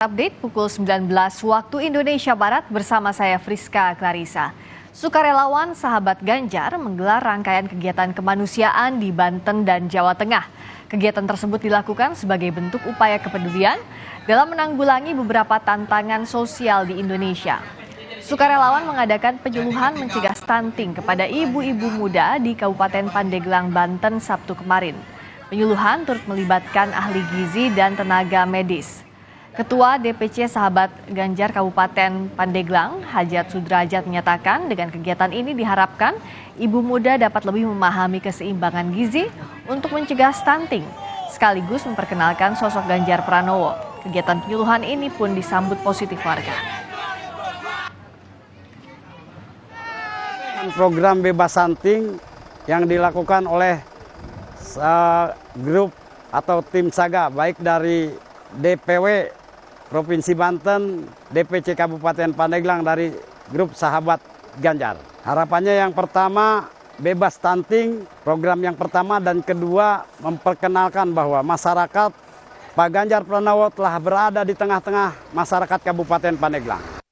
Update pukul 19 waktu Indonesia Barat bersama saya Friska Clarissa. Sukarelawan Sahabat Ganjar menggelar rangkaian kegiatan kemanusiaan di Banten dan Jawa Tengah. Kegiatan tersebut dilakukan sebagai bentuk upaya kepedulian dalam menanggulangi beberapa tantangan sosial di Indonesia. Sukarelawan mengadakan penyuluhan mencegah stunting kepada ibu-ibu muda di Kabupaten Pandeglang, Banten Sabtu kemarin. Penyuluhan turut melibatkan ahli gizi dan tenaga medis. Ketua DPC Sahabat Ganjar Kabupaten Pandeglang, Hajat Sudrajat menyatakan dengan kegiatan ini diharapkan ibu muda dapat lebih memahami keseimbangan gizi untuk mencegah stunting, sekaligus memperkenalkan sosok Ganjar Pranowo. Kegiatan penyuluhan ini pun disambut positif warga. Program bebas stunting yang dilakukan oleh grup atau tim Saga, baik dari DPW Provinsi Banten, DPC Kabupaten Pandeglang dari grup Sahabat Ganjar. Harapannya yang pertama, bebas stunting, program yang pertama, dan kedua memperkenalkan bahwa masyarakat Pak Ganjar Pranowo telah berada di tengah-tengah masyarakat Kabupaten Pandeglang.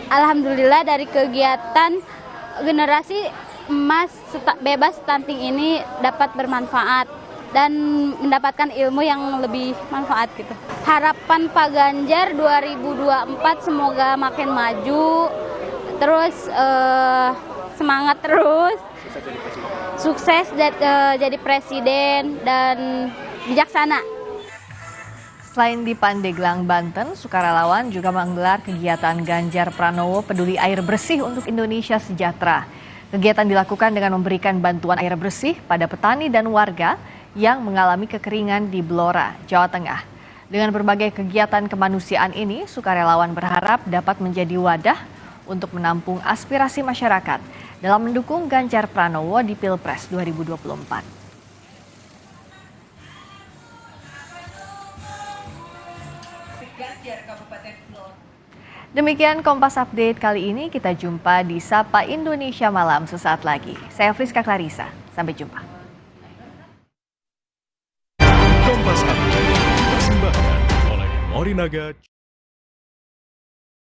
Alhamdulillah dari kegiatan generasi emas bebas stunting ini dapat bermanfaat dan mendapatkan ilmu yang lebih manfaat gitu. Harapan Pak Ganjar 2024 semoga makin maju, terus semangat terus, sukses jadi presiden dan bijaksana. Selain di Pandeglang, Banten, sukarelawan juga menggelar kegiatan Ganjar Pranowo Peduli Air Bersih untuk Indonesia Sejahtera. Kegiatan dilakukan dengan memberikan bantuan air bersih pada petani dan warga yang mengalami kekeringan di Blora, Jawa Tengah. Dengan berbagai kegiatan kemanusiaan ini, sukarelawan berharap dapat menjadi wadah untuk menampung aspirasi masyarakat dalam mendukung Ganjar Pranowo di Pilpres 2024. Demikian Kompas Update kali ini, kita jumpa di Sapa Indonesia Malam sesaat lagi. Saya Friska Clarissa, sampai jumpa. Kompas Update dipersembahkan oleh Morinaga.